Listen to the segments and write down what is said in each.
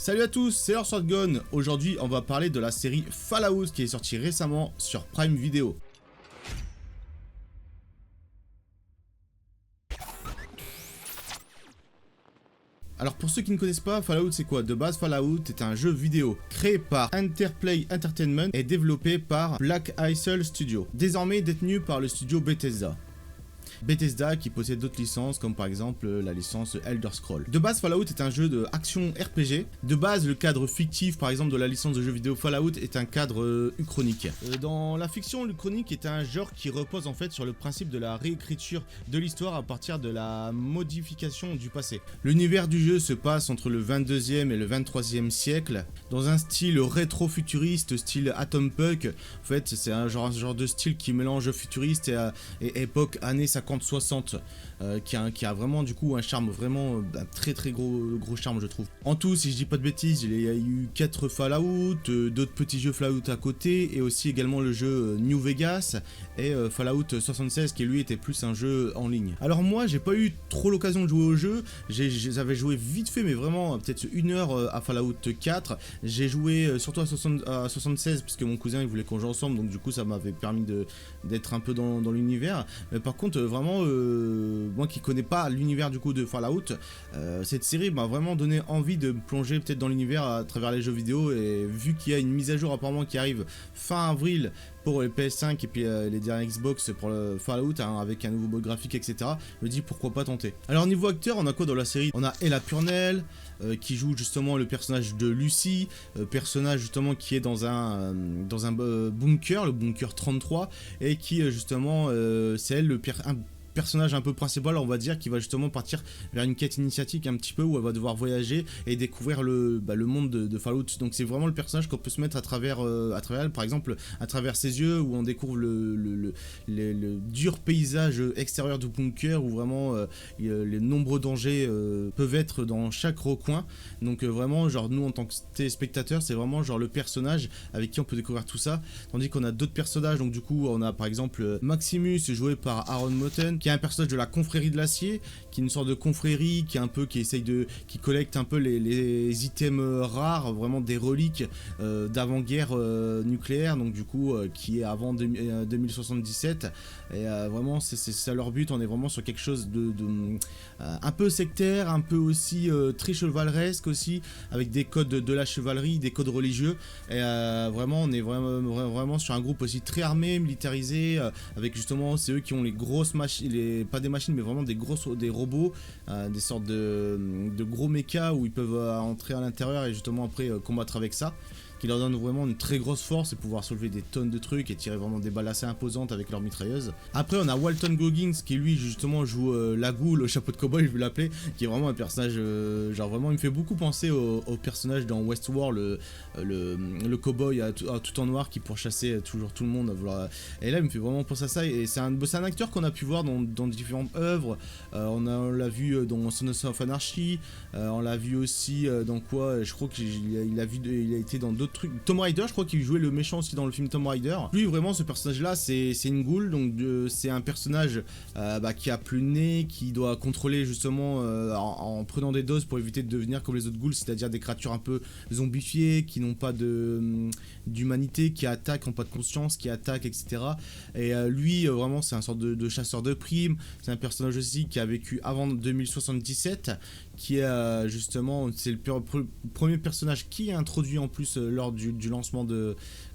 Salut à tous, c'est Shotgun. Aujourd'hui, on va parler de la série Fallout qui est sortie récemment sur Prime Video. Alors pour ceux qui ne connaissent pas, Fallout c'est quoi? De base, Fallout est un jeu vidéo créé par Interplay Entertainment et développé par Black Isle Studio, désormais détenu par le studio Bethesda. Bethesda qui possède d'autres licences comme par exemple la licence Elder Scrolls. De base, Fallout est un jeu de action RPG. De base, le cadre fictif par exemple de la licence de jeu vidéo Fallout est un cadre uchronique. Dans la fiction, l'uchronique est un genre qui repose en fait sur le principe de la réécriture de l'histoire à partir de la modification du passé. L'univers du jeu se passe entre le 22e et le 23e siècle dans un style rétro-futuriste, style Atom Punk. En fait, c'est un genre de style qui mélange futuriste et époque années 50-60, qui a vraiment du coup un charme, vraiment un très gros charme je trouve. En tout, si je dis pas de bêtises, il y a eu 4 Fallout, d'autres petits jeux Fallout à côté, et aussi également le jeu New Vegas et Fallout 76 qui lui était plus un jeu en ligne. Alors moi j'ai pas eu trop l'occasion de jouer au jeu, j'avais joué vite fait mais vraiment peut-être 1 heure à Fallout 4, j'ai joué surtout à 76 parce que mon cousin il voulait qu'on joue ensemble, donc du coup ça m'avait permis d'être un peu dans l'univers. Mais par contre vraiment moi qui connais pas l'univers du coup de Fallout, cette série m'a vraiment donné envie de me plonger peut-être dans l'univers à travers les jeux vidéo, et vu qu'il y a une mise à jour apparemment qui arrive fin avril pour les PS5 et puis les dernières Xbox pour le Fallout hein, avec un nouveau mode graphique etc, je me dis pourquoi pas tenter. Alors niveau acteur, on a quoi dans la série? On a Ella Purnell qui joue justement le personnage de Lucy, personnage justement qui est dans un bunker, le bunker 33, et qui justement c'est elle un personnage un peu principal on va dire, qui va justement partir vers une quête initiatique un petit peu où elle va devoir voyager et découvrir le monde de Fallout. Donc c'est vraiment le personnage qu'on peut se mettre à travers elle, par exemple à travers ses yeux, où on découvre le dur paysage extérieur du bunker, où vraiment les nombreux dangers peuvent être dans chaque recoin. Donc vraiment genre nous en tant que téléspectateurs, c'est vraiment genre le personnage avec qui on peut découvrir tout ça, tandis qu'on a d'autres personnages. Donc du coup on a par exemple Maximus joué par Aaron Moten, qui est un personnage de la confrérie de l'acier, qui est une sorte de confrérie qui collecte un peu les items rares, vraiment des reliques d'avant-guerre nucléaire, donc du coup qui est avant 2077, et vraiment c'est ça leur but. On est vraiment sur quelque chose de un peu sectaire, un peu aussi très chevaleresque aussi, avec des codes de la chevalerie, des codes religieux, et vraiment on est vraiment sur un groupe aussi très armé, militarisé, avec justement c'est eux qui ont les grosses machines, pas des machines mais vraiment des robots, des sortes de gros mechas où ils peuvent entrer à l'intérieur et justement après combattre avec ça, qui leur donne vraiment une très grosse force et pouvoir soulever des tonnes de trucs et tirer vraiment des balles assez imposantes avec leur mitrailleuse. Après on a Walton Goggins qui lui justement joue la Ghoul au chapeau de cowboy, je vais l'appeler, qui est vraiment un personnage genre vraiment il me fait beaucoup penser au personnage dans Westworld, le cowboy tout en noir qui pourchassait toujours tout le monde, voilà. Et là il me fait vraiment penser à ça, et c'est un acteur qu'on a pu voir dans différentes œuvres. On l'a vu dans Sons of Anarchy, on l'a vu aussi dans quoi, je crois qu'il a été dans d'autres trucs. Tomb Raider, je crois qu'il jouait le méchant aussi dans le film Tomb Raider. Lui vraiment ce personnage là c'est une ghoul, donc c'est un personnage qui a plus le nez, qui doit contrôler justement en prenant des doses pour éviter de devenir comme les autres ghouls, c'est-à-dire des créatures un peu zombifiées, qui n'ont pas d'humanité, qui attaquent, qui n'ont pas de conscience, qui attaquent etc. Et lui vraiment c'est un sorte de chasseur de primes. C'est un personnage aussi qui a vécu avant 2077, qui est justement c'est le premier personnage qui est introduit en plus lors du lancement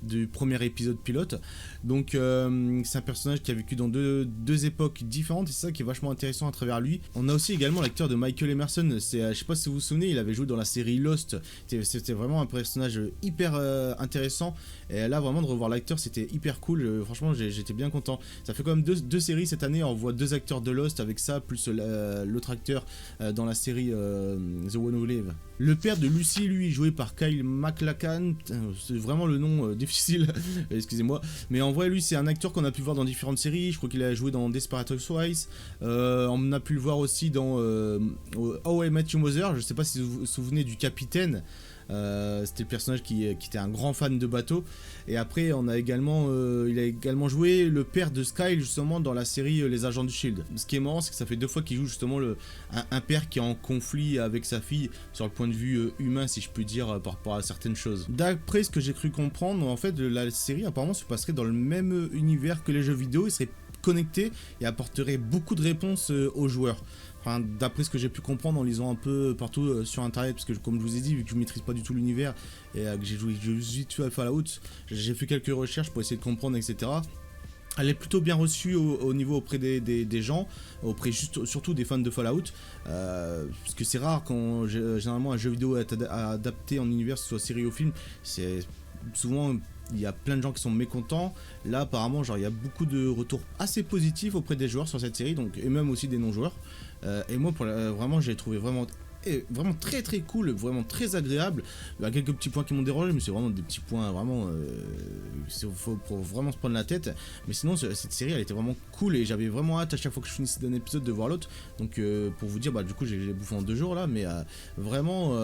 du premier épisode pilote. Donc c'est un personnage qui a vécu dans deux époques différentes, et c'est ça qui est vachement intéressant à travers lui. On a aussi également l'acteur de Michael Emerson, je sais pas si vous vous souvenez, il avait joué dans la série Lost, c'était vraiment un personnage hyper intéressant, et là vraiment de revoir l'acteur c'était hyper cool, franchement j'étais bien content. Ça fait quand même deux séries cette année, on voit 2 acteurs de Lost avec ça, plus l'autre acteur dans la série The One Who Live. Le père de Lucy, lui, joué par Kyle MacLachlan, c'est vraiment le nom difficile, excusez-moi, mais en vrai, lui, c'est un acteur qu'on a pu voir dans différentes séries. Je crois qu'il a joué dans Desperate Housewives, on a pu le voir aussi dans How I Met Your Mother. Je sais pas si vous vous souvenez du capitaine, C'était le personnage qui était un grand fan de bateaux. Et après, on a également, il a également joué le père de Skyle justement dans la série Les Agents du Shield. Ce qui est marrant, c'est que ça fait 2 fois qu'il joue justement un père qui est en conflit avec sa fille sur le point de vue humain, si je puis dire, par rapport à certaines choses. D'après ce que j'ai cru comprendre, en fait, la série apparemment se passerait dans le même univers que les jeux vidéo. Il serait connecté et apporterait beaucoup de réponses aux joueurs. Enfin, d'après ce que j'ai pu comprendre en lisant un peu partout sur internet, parce que comme je vous ai dit, vu que je maîtrise pas du tout l'univers et que j'ai joué vite fait à Fallout, j'ai fait quelques recherches pour essayer de comprendre, etc. Elle est plutôt bien reçue au niveau auprès des gens, auprès surtout des fans de Fallout, parce que c'est rare quand généralement un jeu vidéo est adapté en univers, soit série ou film, c'est souvent il y a plein de gens qui sont mécontents. Là apparemment genre il y a beaucoup de retours assez positifs auprès des joueurs sur cette série, donc, et même aussi des non-joueurs. Et moi vraiment j'ai trouvé vraiment très très cool, vraiment très agréable. Il y a quelques petits points qui m'ont dérangé, mais c'est vraiment des petits points vraiment faut vraiment se prendre la tête. Mais sinon cette série elle était vraiment cool et j'avais vraiment hâte à chaque fois que je finissais d'un épisode de voir l'autre. Donc pour vous dire, du coup j'ai bouffé en 2 jours là, mais vraiment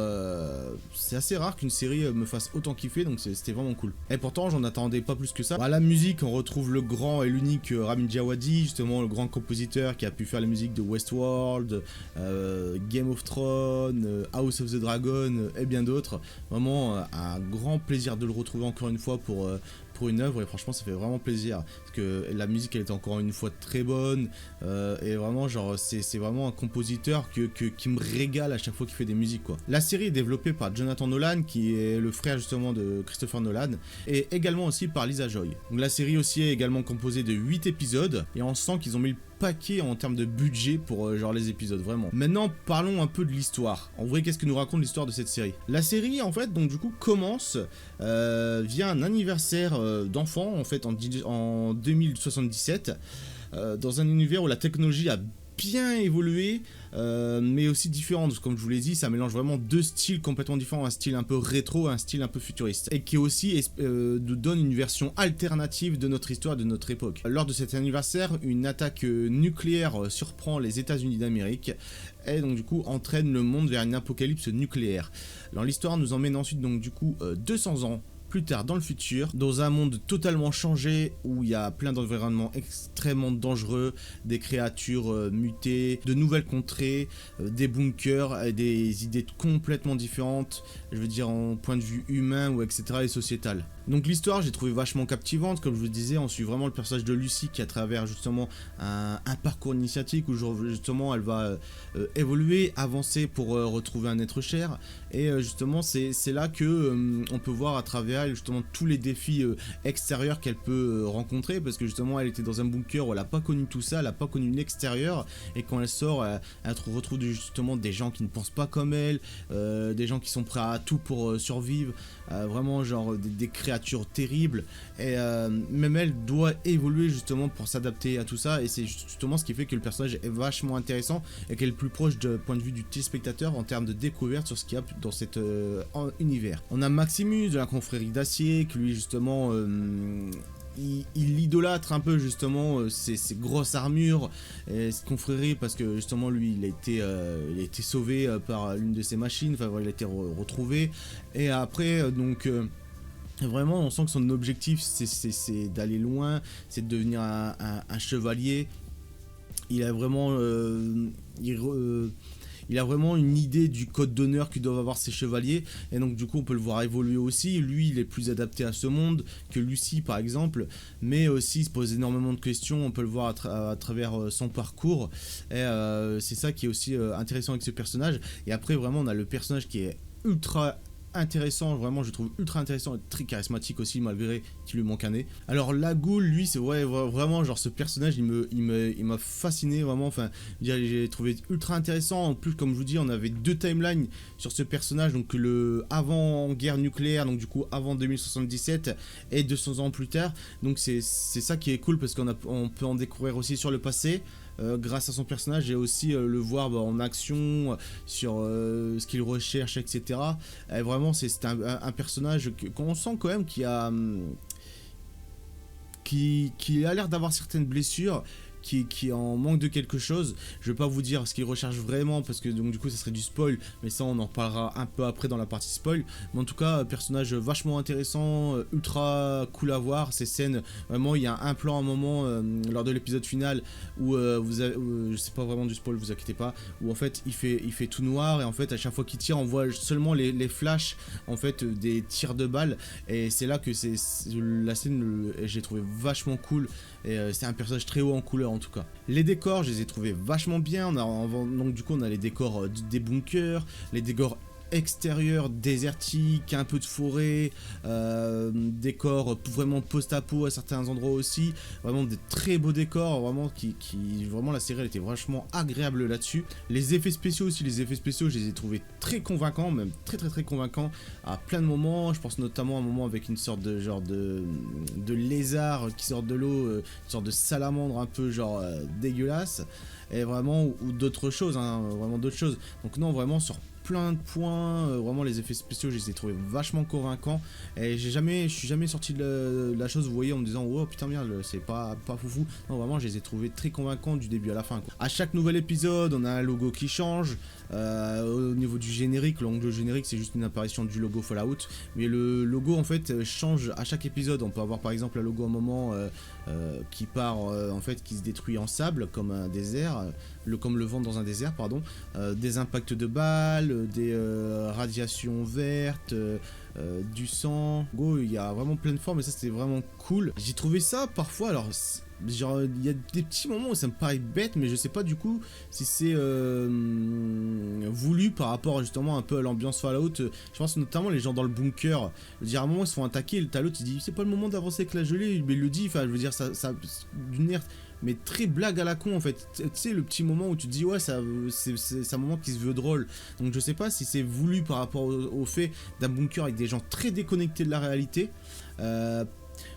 c'est assez rare qu'une série me fasse autant kiffer, donc c'était vraiment cool. Et pourtant j'en attendais pas plus que ça. La musique, on retrouve le grand et l'unique Ramin Djawadi, justement le grand compositeur qui a pu faire la musique de Westworld, Game of Thrones, House of the Dragon et bien d'autres. Vraiment un grand plaisir de le retrouver encore une fois pour une œuvre, et franchement ça fait vraiment plaisir parce que la musique elle était encore une fois très bonne et vraiment genre c'est vraiment un compositeur qui me régale à chaque fois qu'il fait des musiques quoi. La série est développée par Jonathan Nolan qui est le frère justement de Christopher Nolan et également aussi par Lisa Joy. Donc la série aussi est également composée de 8 épisodes et on sent qu'ils ont mis le paquet en termes de budget pour genre les épisodes vraiment. Maintenant parlons un peu de l'histoire. En vrai qu'est-ce que nous raconte l'histoire de cette série? La série en fait donc du coup commence via un anniversaire d'enfant en fait en 2077 dans un univers où la technologie a bien évolué mais aussi différente. Comme je vous l'ai dit, ça mélange vraiment 2 styles complètement différents, un style un peu rétro et un style un peu futuriste, et qui aussi nous donne une version alternative de notre histoire, de notre époque. Lors de cet anniversaire, une attaque nucléaire surprend les États-Unis d'Amérique et donc du coup entraîne le monde vers une apocalypse nucléaire. Alors l'histoire nous emmène ensuite donc du coup 200 ans plus tard dans le futur, dans un monde totalement changé où il y a plein d'environnements extrêmement dangereux, des créatures mutées, de nouvelles contrées, des bunkers, et des idées complètement différentes, je veux dire en point de vue humain ou etc. et sociétal. Donc l'histoire j'ai trouvé vachement captivante, comme je vous disais, on suit vraiment le personnage de Lucy qui à travers justement un parcours initiatique où justement elle va évoluer, avancer pour retrouver un être cher, et justement c'est là que on peut voir à travers elle justement tous les défis extérieurs qu'elle peut rencontrer, parce que justement elle était dans un bunker où elle n'a pas connu tout ça, elle n'a pas connu l'extérieur, et quand elle sort elle retrouve justement des gens qui ne pensent pas comme elle, des gens qui sont prêts à tout pour survivre, vraiment genre des créatures terribles, et même elle doit évoluer justement pour s'adapter à tout ça, et c'est justement ce qui fait que le personnage est vachement intéressant et qu'elle est le plus proche du point de vue du téléspectateur en termes de découverte sur ce qu'il y a dans cet univers. On a Maximus de la confrérie d'Acier qui lui justement il idolâtre un peu justement ses grosses armures et cette confrérie, parce que justement lui il a été sauvé par l'une de ses machines, enfin il a été retrouvé, et après donc vraiment on sent que son objectif c'est d'aller loin, c'est de devenir un chevalier. Il a vraiment il a vraiment une idée du code d'honneur que doivent avoir ces chevaliers, et donc du coup on peut le voir évoluer aussi. Lui il est plus adapté à ce monde que Lucy par exemple, mais aussi il se pose énormément de questions, on peut le voir à travers son parcours, et c'est ça qui est aussi intéressant avec ce personnage. Et après vraiment on a le personnage qui est ultra intéressant, vraiment je trouve ultra intéressant et très charismatique aussi, malgré qu'il lui manque un nez. Alors la Ghoul, lui c'est vraiment genre ce personnage il m'a fasciné vraiment, enfin j'ai trouvé ultra intéressant. En plus comme je vous dis on avait 2 timelines sur ce personnage, donc le avant guerre nucléaire, donc du coup avant 2077 et 200 ans plus tard, donc c'est ça qui est cool, parce on peut en découvrir aussi sur le passé grâce à son personnage, et aussi le voir en action sur ce qu'il recherche, etc. Et vraiment c'est un personnage qu'on sent quand même qui a l'air d'avoir certaines blessures, qui est en manque de quelque chose. Je vais pas vous dire ce qu'il recherche vraiment parce que donc du coup ça serait du spoil, mais ça on en reparlera un peu après dans la partie spoil. Mais en tout cas, personnage vachement intéressant, ultra cool à voir. Ces scènes, vraiment, il y a un plan à un moment lors de l'épisode final où c'est pas vraiment du spoil, vous inquiétez pas, où en fait il fait tout noir et en fait à chaque fois qu'il tire, on voit seulement les flashs en fait des tirs de balles et c'est là que la scène, j'ai trouvé vachement cool. Et c'est un personnage très haut en couleur en tout cas. Les décors, je les ai trouvés vachement bien. Donc du coup on a les décors des bunkers, les décors extérieurs désertiques, un peu de forêt, décors vraiment post-apo à certains endroits aussi, vraiment des très beaux décors, vraiment vraiment la série elle était vachement agréable là-dessus. Les effets spéciaux aussi, je les ai trouvés très convaincants, même très convaincants à plein de moments. Je pense notamment à un moment avec une sorte de genre de lézard qui sort de l'eau, une sorte de salamandre un peu genre dégueulasse, et vraiment, ou d'autres choses, hein, vraiment d'autres choses. Donc non, vraiment sur plein de points, vraiment les effets spéciaux je les ai trouvés vachement convaincants et je suis jamais sorti de la chose, vous voyez, en me disant oh putain merde c'est pas foufou. Non, vraiment je les ai trouvés très convaincants du début à la fin quoi. À chaque nouvel épisode on a un logo qui change, au niveau du générique, le générique c'est juste une apparition du logo Fallout, mais le logo en fait change à chaque épisode. On peut avoir par exemple un logo à un moment qui part en fait, qui se détruit en sable comme un désert, comme le vent dans un désert pardon, des impacts de balles, des radiations vertes, du sang. Il y a vraiment plein de formes et ça c'était vraiment cool. J'ai trouvé ça parfois, alors genre il y a des petits moments où ça me paraît bête, mais je sais pas du coup si c'est voulu par rapport justement un peu à l'ambiance Fallout. Je pense notamment les gens dans le bunker, je veux dire à un moment ils se font attaquer, t'as l'autre il dit c'est pas le moment d'avancer avec la gelée, mais il le dit, enfin je veux dire ça d'une air mais très blague à la con en fait, tu sais le petit moment où tu te dis ouais ça c'est un moment qui se veut drôle. Donc je sais pas si c'est voulu par rapport au fait d'un bunker avec des gens très déconnectés de la réalité,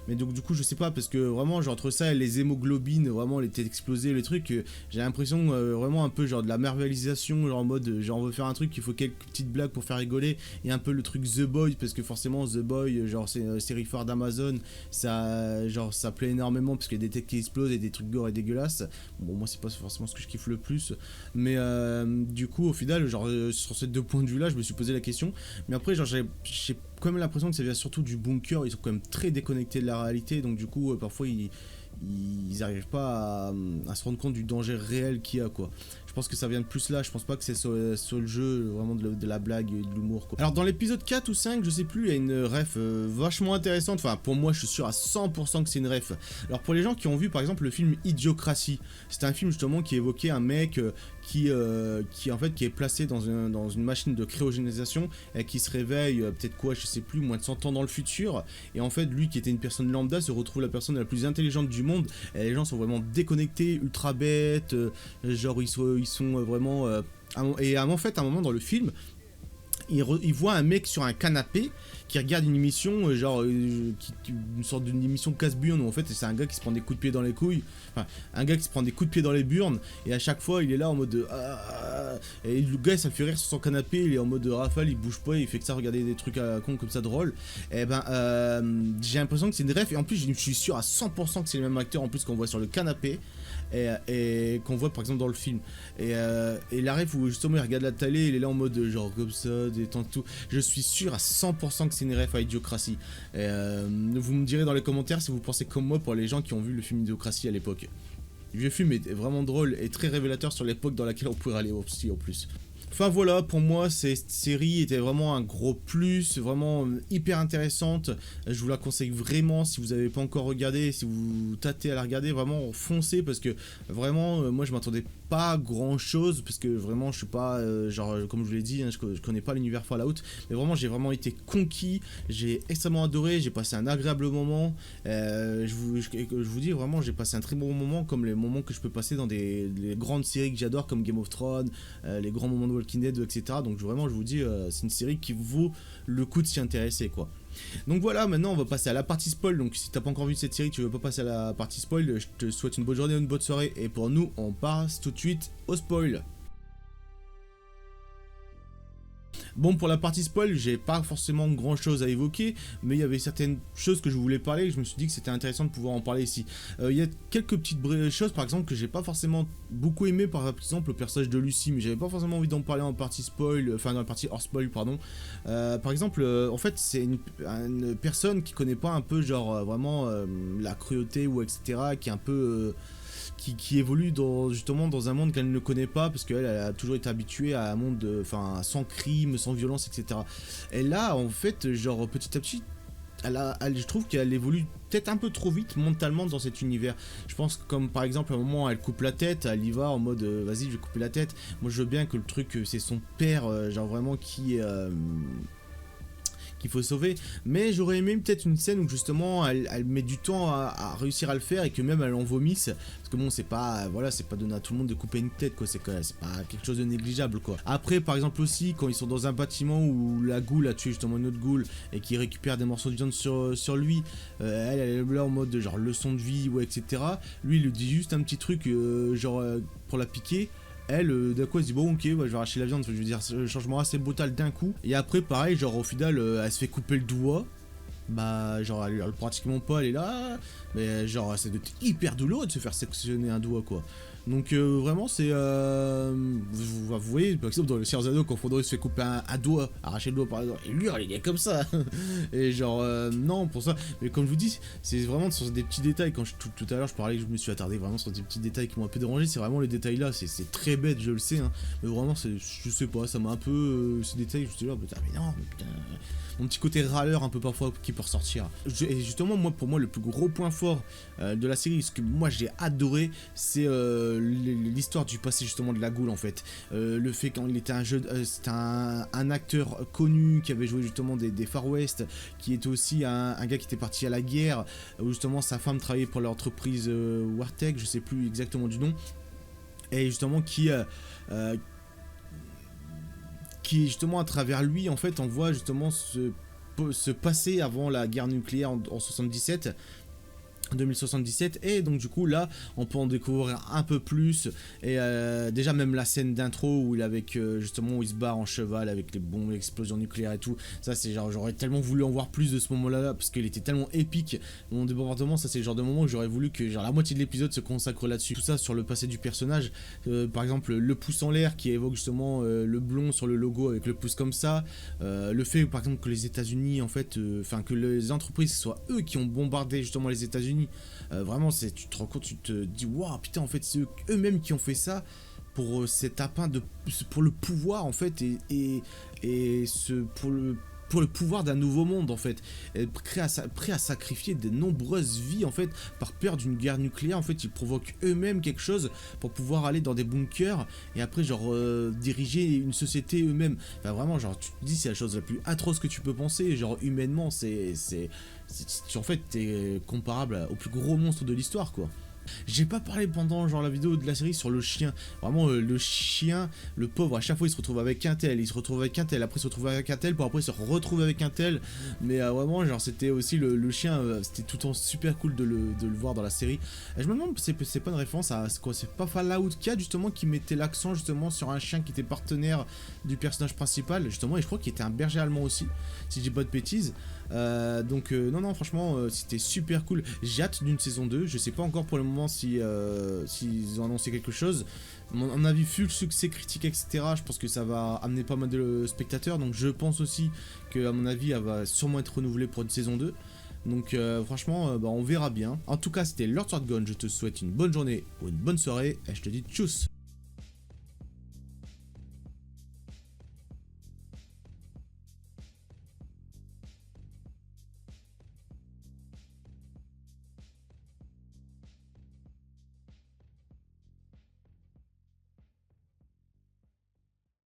mais donc du coup je sais pas, parce que vraiment genre entre ça et les hémoglobines, vraiment les têtes explosées, les trucs, j'ai l'impression vraiment un peu genre de la marvelisation, genre en mode genre on veut faire un truc, il faut quelques petites blagues pour faire rigoler, et un peu le truc The Boy, parce que forcément The Boy genre c'est une série phare d'Amazon, ça plaît énormément parce qu'il y a des têtes qui explosent et des trucs gore et dégueulasses. Bon moi c'est pas forcément ce que je kiffe le plus, mais du coup au final genre sur ces deux points de vue là je me suis posé la question, mais après genre j'ai quand même l'impression que ça vient surtout du bunker, ils sont quand même très déconnectés de la réalité, donc du coup parfois ils n'arrivent pas à se rendre compte du danger réel qu'il y a quoi. Je pense que ça vient de plus là, je pense pas que c'est sur le jeu vraiment de la blague et de l'humour quoi. Alors dans l'épisode 4 ou 5, je sais plus, il y a une ref vachement intéressante, enfin pour moi je suis sûr à 100% que c'est une ref. Alors pour les gens qui ont vu par exemple le film Idiocratie, c'était un film justement qui évoquait un mec qui en fait qui est placé dans une machine de cryogénisation et qui se réveille peut-être quoi, je sais plus, moins de 100 ans dans le futur, et en fait lui qui était une personne lambda se retrouve la personne la plus intelligente du monde, et les gens sont vraiment déconnectés, ultra bêtes, genre ils sont vraiment et en fait à un moment dans le film il voit un mec sur un canapé qui regarde une émission une sorte d'une émission casse-burne où en fait c'est un gars qui se prend des coups de pied dans les couilles, enfin un gars qui se prend des coups de pied dans les burnes, et à chaque fois il est là en mode et le gars ça le fait rire sur son canapé, il est en mode rafale, il bouge pas, il fait que ça, regarder des trucs à la con comme ça drôle. Et j'ai l'impression que c'est une ref, et en plus je suis sûr à 100% que c'est le même acteur en plus qu'on voit sur le canapé et qu'on voit par exemple dans le film, et la ref où justement il regarde la télé, il est là en mode genre comme ça détente tout, je suis sûr à 100% que c'est une ref à Idiocratie. Vous me direz dans les commentaires si vous pensez comme moi pour les gens qui ont vu le film Idiocratie à l'époque. Le vieux film est vraiment drôle et très révélateur sur l'époque dans laquelle on pourrait aller aussi en plus. Enfin voilà, pour moi cette série était vraiment un gros plus, vraiment hyper intéressante. Je vous la conseille vraiment si vous n'avez pas encore regardé, si vous tâtez à la regarder, vraiment foncez, parce que vraiment moi je m'attendais pas grand chose, parce que vraiment je suis pas genre comme je vous l'ai dit, hein, je connais pas l'univers Fallout, mais vraiment j'ai vraiment été conquis, j'ai extrêmement adoré, j'ai passé un agréable moment, je vous dis vraiment j'ai passé un très bon moment, comme les moments que je peux passer dans les grandes séries que j'adore comme Game of Thrones, les grands moments de Walking Dead, etc. Donc vraiment je vous dis c'est une série qui vaut le coup de s'y intéresser quoi. Donc voilà, maintenant on va passer à la partie spoil. Donc si t'as pas encore vu cette série, tu veux pas passer à la partie spoil, je te souhaite une bonne journée ou une bonne soirée, et pour nous on passe tout de suite au spoil. Bon, pour la partie spoil, j'ai pas forcément grand chose à évoquer, mais il y avait certaines choses que je voulais parler et je me suis dit que c'était intéressant de pouvoir en parler ici. Il y a quelques petites choses par exemple que j'ai pas forcément beaucoup aimé, par exemple le personnage de Lucy, mais j'avais pas forcément envie d'en parler en partie spoil, enfin dans la partie hors spoil, pardon. Par exemple, en fait, c'est une personne qui connaît pas un peu, genre vraiment la cruauté ou etc., qui est un peu. Qui évolue justement dans un monde qu'elle ne connaît pas, parce qu'elle a toujours été habituée à un monde sans crime, sans violence, etc. Et là, en fait, genre petit à petit, je trouve qu'elle évolue peut-être un peu trop vite mentalement dans cet univers. Je pense que comme par exemple à un moment elle coupe la tête, elle y va en mode vas-y je vais couper la tête. Moi je veux bien que le truc c'est son père, genre vraiment qu'il faut sauver, mais j'aurais aimé peut-être une scène où justement elle met du temps à réussir à le faire et que même elle en vomisse, parce que bon c'est pas donné à tout le monde de couper une tête quoi, c'est pas quelque chose de négligeable quoi. Après par exemple aussi quand ils sont dans un bâtiment où la goule a tué justement une autre goule et qui récupère des morceaux de viande sur lui, elle est là en mode genre leçon de vie ou etc. Lui il lui dit juste un petit truc pour la piquer. Elle, d'un coup, elle se dit bon, ok, ouais, je vais arracher la viande. Je veux dire, le changement assez brutal d'un coup. Et après, pareil, genre au final, elle se fait couper le doigt. Bah, genre, elle pratiquement pas, elle est là. Mais genre, c'est hyper douloureux de se faire sectionner un doigt, quoi. Donc, vraiment, c'est. Vous voyez, par exemple, dans le Seigneur des Anneaux, quand Frodor se fait couper un doigt, arracher le doigt par exemple, et lui, il est comme ça. Et genre, non, pour ça. Mais comme je vous dis, c'est vraiment sur des petits détails. Quand tout à l'heure, je parlais que je me suis attardé vraiment sur des petits détails qui m'ont un peu dérangé. C'est vraiment les détails là. C'est très bête, je le sais. Hein, mais vraiment, je sais pas, ça m'a un peu. Ces détails, je me suis dit, oh, putain, mais non, putain. Mon petit côté râleur un peu parfois qui peut ressortir. Et justement, pour moi, le plus gros point fort de la série, ce que moi j'ai adoré, c'est l'histoire du passé justement de la goule en fait. Le fait quand il était c'était un acteur connu qui avait joué justement des Far West, qui était aussi un gars qui était parti à la guerre, où justement sa femme travaillait pour l'entreprise Warteg, je sais plus exactement du nom, et justement qui justement à travers lui en fait on voit justement se passer avant la guerre nucléaire en 77 2077, et donc du coup là on peut en découvrir un peu plus. Et déjà même la scène d'intro où justement où il se barre en cheval avec les bombes, l'explosion nucléaire et tout, ça c'est genre j'aurais tellement voulu en voir plus de ce moment là parce qu'il était tellement épique mon débordement. Ça c'est le genre de moment où j'aurais voulu que genre la moitié de l'épisode se consacre là-dessus, tout ça sur le passé du personnage. Par exemple le pouce en l'air qui évoque justement le blond sur le logo avec le pouce comme ça, le fait par exemple que les États-Unis en fait que les entreprises soient eux qui ont bombardé justement les États-Unis. Vraiment, tu te rends compte, tu te dis waouh, putain, en fait, c'est eux-mêmes qui ont fait ça pour cet appât pour le pouvoir en fait, pour le pouvoir d'un nouveau monde en fait, prêt à sacrifier de nombreuses vies en fait par peur d'une guerre nucléaire. En fait ils provoquent eux-mêmes quelque chose pour pouvoir aller dans des bunkers et après genre diriger une société eux-mêmes. Enfin vraiment genre tu te dis c'est la chose la plus atroce que tu peux penser, genre humainement en fait t'es comparable au plus gros monstre de l'histoire quoi. J'ai pas parlé pendant genre la vidéo de la série sur le chien. Vraiment le chien, le pauvre, à chaque fois il se retrouve avec un tel, il se retrouve avec un tel, après il se retrouve avec un tel, pour après se retrouver avec un tel. Mais vraiment genre c'était aussi le chien, c'était tout le temps super cool de le voir dans la série. Et je me demande si c'est pas une référence à quoi, c'est pas Fallout 4 justement qui mettait l'accent justement sur un chien qui était partenaire du personnage principal justement, et je crois qu'il était un berger allemand aussi, si je dis pas de bêtises. Non franchement c'était super cool. J'ai hâte d'une saison 2, je sais pas encore pour le moment s'ils ont annoncé quelque chose. On a vu le succès critique etc, je pense que ça va amener pas mal de spectateurs, donc je pense aussi que à mon avis elle va sûrement être renouvelée pour une saison 2. Donc franchement on verra bien. En tout cas c'était Lord Swordgun, je te souhaite une bonne journée ou une bonne soirée et je te dis tchuss.